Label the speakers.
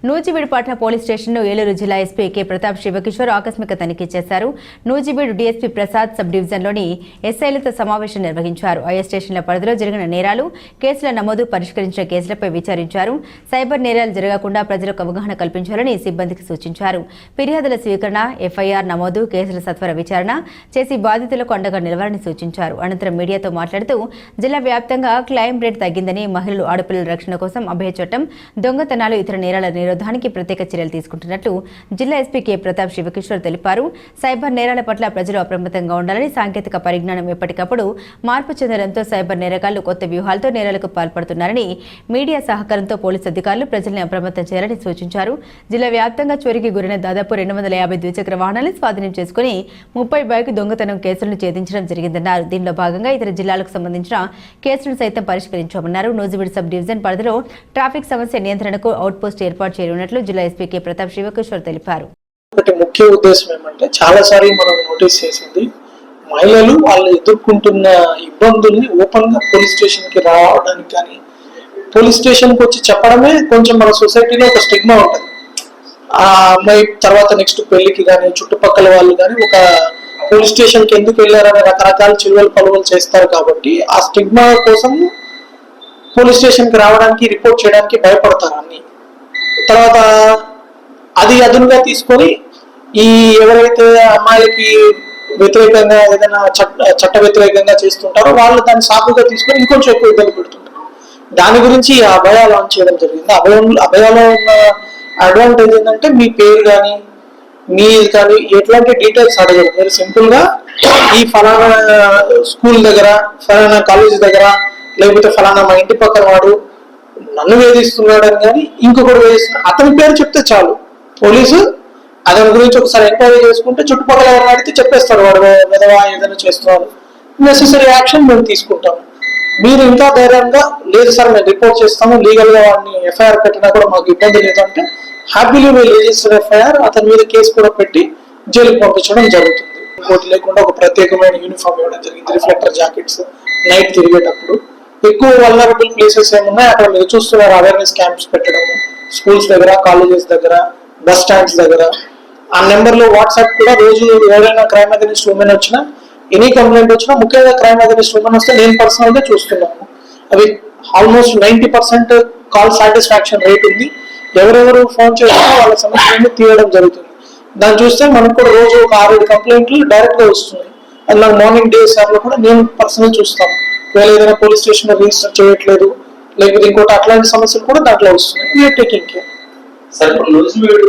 Speaker 1: నూజివీడు పట్టణ పోలీస్ స్టేషన్ను ఏలూరు జిల్లా ఎస్పీ కె ప్రతాప్ శివకిషోర్ ఆకస్మిక తనిఖీ చేశారు. నూజివీడు డీఎస్పీ ప్రసాద్ సబ్ డివిజన్లోని ఎస్ఐలతో సమావేశం నిర్వహించారు. ఆయా స్టేషన్ల పరిధిలో జరిగిన నేరాలు, కేసుల నమోదు, పరిష్కరించిన కేసులపై విచారించారు. సైబర్ నేరాలు జరగకుండా ప్రజలకు అవగాహన కల్పించాలని సిబ్బందికి సూచించారు. ఫిర్యాదుల స్వీకరణ, ఎఫ్ఐఆర్ నమోదు, కేసుల సత్వర విచారణ చేసి బాధితులకు అండగా నిలవాలని సూచించారు. అనంతరం మీడియాతో మాట్లాడుతూ జిల్లా వ్యాప్తంగా క్రైమ్ రేట్ తగ్గిందని, మహిళలు, ఆడపిల్లల రక్షణ కోసం అభయ చట్టం, దొంగతనాలు, ఇతర నేరాల నిరోధానికి ప్రత్యేక చర్యలు తీసుకుంటున్నట్లు జిల్లా ఎస్పీ కె ప్రతాప్ శివకిషోర్ తెలిపారు. సైబర్ నేరాల పట్ల ప్రజలు అప్రమత్తంగా ఉండాలని, సాంకేతిక పరిజ్ఞానం ఎప్పటికప్పుడు మార్పు చెందడంతో సైబర్ నేరగాళ్లు కొత్త వ్యూహాలతో నేరాలకు పాల్పడుతున్నారని, మీడియా సహకారంతో పోలీసు అధికారులు ప్రజల్ని అప్రమత్తం చేయాలని సూచించారు. జిల్లా వ్యాప్తంగా చోరీకి గురైన దాదాపు 250 ద్విచక్ర వాహనాలను స్వాధీనం చేసుకుని 30 బైక్ దొంగతనం కేసులను ఛేదించడం జరిగిందన్నారు. దీనిలో భాగంగా ఇతర జిల్లాలకు సంబంధించిన కేసులను సైతం పరిష్కరించామన్నారు. నూజివీడు సబ్ డివిజన్ పరిధిలో ట్రాఫిక్ సమస్య నియంత్రణకు అవుట్ పోస్ట్ ఏర్పాటు చేయనున్నట్లు జిల్లా ఎస్పీ కె ప్రతాప్ శివకిషోర్ తెలిపారు.
Speaker 2: ఒకటి ముఖ్య ఉద్దేశం ఏమంటే, చాలాసార్లు మనం నోటీస్ చేసింది, మహిళలు వాళ్ళు ఎదుర్కొంటున్న ఇబ్బందుల్ని ఓపెన్ గా పోలీస్ స్టేషన్ కి రావడానికి కానీ, పోలీస్ స్టేషన్ కి వచ్చి చెప్పడమే కొంచెం మన సొసైటీలో ఒక స్టిగ్మా ఉంటుంది. ఆ అమ్మాయి తర్వాత నెక్స్ట్ పెళ్లికి కానీ, చుట్టుపక్కల వాళ్ళు కానీ ఒక పోలీస్ స్టేషన్ కి ఎందుకు వెళ్ళారనే రకరకాల చిలువలు పలువలు చేస్తారు. కాబట్టి ఆ స్టిగ్మా కోసం పోలీస్ స్టేషన్ కి రావడానికి, రిపోర్ట్ చేయడానికి భయపడతారు అన్ని. తర్వాత అది అదునుగా తీసుకొని ఈ ఎవరైతే అమ్మాయిలకి వ్యతిరేకంగా ఏదైనా చట్ట వ్యతిరేకంగా చేస్తుంటారో వాళ్ళు దాన్ని సాకుగా తీసుకొని ఇంకొంచెం ఎక్కువ ఇబ్బంది పెడుతుంటారు. దాని గురించి అభయ లాంచ్ చేయడం జరిగింది. అభయాలో ఉన్న అడ్వాంటేజ్ ఏంటంటే, మీ పేరు కానీ, మీ కానీ ఎట్లాంటి డీటెయిల్స్ అడగరు. మీరు సింపుల్ గా ఈ ఫలానా స్కూల్ దగ్గర, ఫలానా కాలేజ్ దగ్గర, లేకపోతే ఫలానా మా ఇంటి పక్కన వాడు నన్ను వేధిస్తున్నాడని కానీ, ఇంకొకటి వేధిస్తున్నా, అతని పేరు చెప్తే చాలు, పోలీసు అతని గురించి ఒకసారి ఎంక్వైరీ చేసుకుంటే చుట్టుపక్కల ఎవరైనా అడిగితే చెప్పేస్తారు, వాడు విధవా ఏదైనా చేస్తున్నారు, నెసెసరీ యాక్షన్ మేము తీసుకుంటాము. మీరు ఇంకా ధైర్యంగా, లేదు సార్ మేము రిపోర్ట్ చేస్తాము, లీగల్ గా వాడిని ఎఫ్ఐఆర్ పెట్టినా కూడా మాకు ఇబ్బంది లేదంటే హ్యాపీలీ మేము రిజిస్టర్ ఎఫ్ఐఆర్, అతని మీద కేసు కూడా పెట్టి జైలుకి పంపించడం జరుగుతుంది. ఇంకోటి లేకుండా ఒక ప్రత్యేకమైన యూనిఫామ్ ఇవ్వడం జరిగింది, రిఫ్లెక్టర్ జాకెట్స్. నైట్ తిరిగేటప్పుడు ఎక్కువ వల్నరబుల్ ప్లేసెస్ ఏమున్నాయి అక్కడ మీరు చూస్తున్నారు, అవేర్నెస్ క్యాంప్స్ పెట్టడము, స్కూల్స్ దగ్గర, కాలేజెస్ దగ్గర, బస్ స్టాండ్స్ దగ్గర. ఆ నెంబర్లో వాట్సాప్ కూడా రోజు ఎవరైనా క్రైమ్ అగైనిస్ట్ ఉమెన్ వచ్చినా, ఎనీ కంప్లైంట్ వచ్చినా, ముఖ్యంగా క్రైమ్ అగైనిస్ట్ ఉమెన్ వస్తే నేను పర్సనల్ గా చూస్తున్నాను. అవి ఆల్మోస్ట్ 90% కాల్ సాటిస్ఫాక్షన్ రేట్ ఉంది. ఎవరెవరు ఫోన్ చేసినా వాళ్ళ సమస్యలను తీయడం జరుగుతుంది. దాన్ని చూస్తే మనకు కూడా రోజు ఒక 6-7 కంప్లైంట్లు డైరెక్ట్ గా వస్తున్నాయి. అది నాకు మార్నింగ్ డేస్ లో కూడా నేను పర్సనల్ చూస్తాను. ఒకవేళ ఏదైనా పోలీస్ స్టేషన్ రిజిస్టర్ చేయట్లేదు, లేకపోతే ఇంకోటి అట్లాంటి సమస్యలు కూడా దాంట్లో వస్తున్నాయి. We are taking care.
Speaker 3: సార్, ఇప్పుడు నూజివీడు